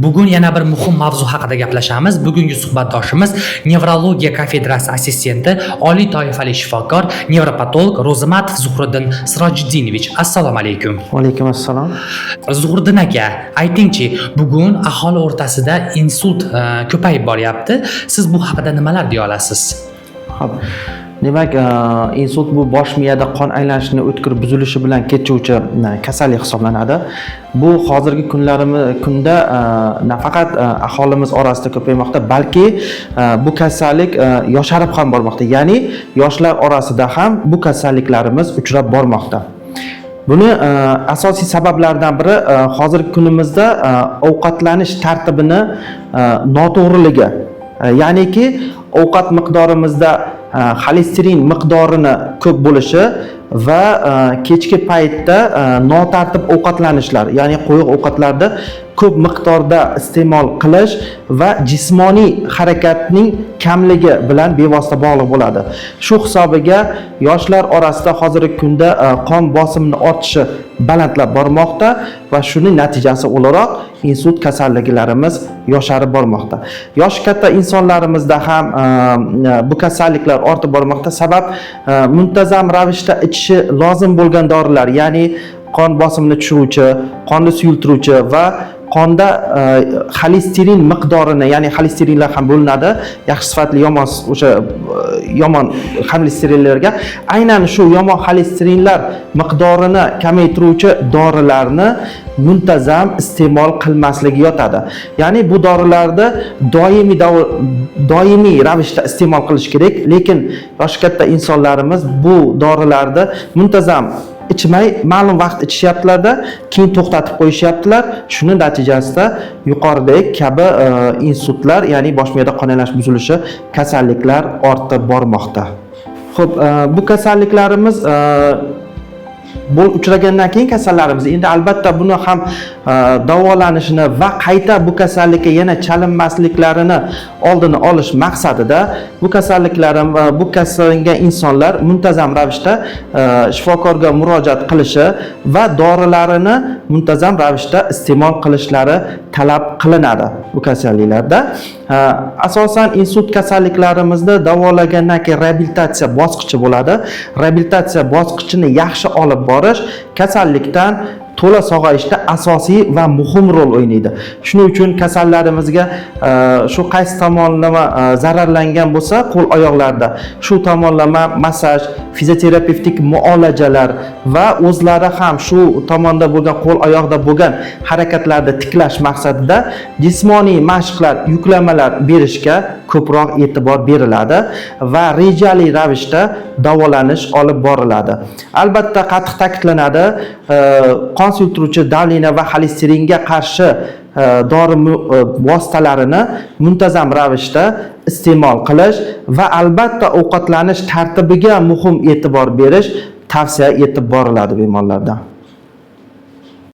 Bugun yana bir muhim mavzu haqida gaplashamiz. Bugungi suhbatdoshimiz nevrologiya kafedrasi assistenti, oliy toifali shifokor, nevropatolog Ro'zimatov Zuhriddin Sirojiddinovich. Assalomu alaykum. Va alaykum assalom. Zuhriddin aka, aytingchi, bugun aholi o'rtasida insult ko'payib boryapti. Siz bu haqida nimalar deya olasiz? Xo'p. Demak, insult bu bosh miyada qon aylanishini o'tkir buzilishi bilan kechuvchi kasallik hisoblanadi. Bu hozirgi kunda nafaqat aholimiz orasida ko'paymoqda, balki bu kasallik yosharib ham bormoqda. Ya'ni yoshlar orasida ham bu kasalliklarimiz uchrab bormoqda. Buni asosiy sabablaridan biri hozirgi kunimizda ovqatlanish tartibini noto'g'riligi. Ya'niki ovqat miqdorimizda xolesterin miqdorini ko'p bo'lishi va kechki paytda notartib ovqatlanishlar, ya'ni qo'yiq ovqatlarda ko'p miqdorda iste'mol qilish va jismoniy harakatning kamligi bilan bevosita bog'liq bo'ladi. Shu hisobiga yoshlar orasida hozirgi kunda qon bosimini ortishi balandlab bormoqda va shuning natijasi o'laroq insult kasalliklarimiz yosharib bormoqda. Yoshi katta insonlarimizda ham bu kasalliklar ortib bormoqda. Sabab muntazam ravishda ichishi lozim bo'lgan dorilar, ya'ni qon bosimini tushiruvchi, qonni suyultiruvchi va qonda xolesterin miqdorini, ya'ni xolesterinlar ham bo'linadi, yaxshi sifatli, yomon o'sha yomon xolesterinlarga, aynan shu yomon xolesterinlar miqdorini kamaytiruvchi dorilarni muntazam iste'mol qilmasligi yotadi. Ya'ni bu dorilarni doimiy ravishda iste'mol qilish kerak, lekin yoshi katta insonlarimiz bu dorilarni muntazam ichmay ma'lum vaqt ichishyaptilarda, keyin to'xtatib qo'yishyaptilar. Shuning natijasida yuqoridagi kabi insultlar, ya'ni bosh miyada qon aylanish buzilishi kasalliklar ortib bormoqda. Xo'p, bu kasalliklarimiz bu uchragandan keyin kasallarimiz endi albatta buni ham davolanishini va qayta bu kasallikka yana chalinmasliklarini oldini olish maqsadida bu kasallangan insonlar muntazam ravishda shifokorga murojaat qilishi va dorilarini muntazam ravishda iste'mol qilishlari talab qilinadi bu kasalliklarda. Asosan insult kasalliklarimizni davolagandan keyin reabilitatsiya bosqichi bo'ladi. Reabilitatsiya bosqichini yaxshi olib borish kasallikdan to'la sog'ayishda asosiy va muhim rol o'ynaydi. Shuning uchun kasallarimizga shu qaysi tomonlama zararlangan bo'lsa, qo'l oyoqlarda shu tomonlama massaj, fizioterapevtik muolajalar va o'zlari ham shu tomonda bo'lgan qo'l oyoqda bo'lgan harakatlarni tiklash maqsadida jismoniy mashqlar, yuklamalar berishga ko'proq e'tibor beriladi va rejali ravishda davolanish olib boriladi. Albatta qattiq ta'kidlanadi, qon suyultiruvchi davleniya va xolesteringa qarshi dori vositalarini muntazam ravishda iste'mol qilish va albatta ovqatlanish tartibiga muhim e'tibor berish tavsiya etib boriladi bemorlardan.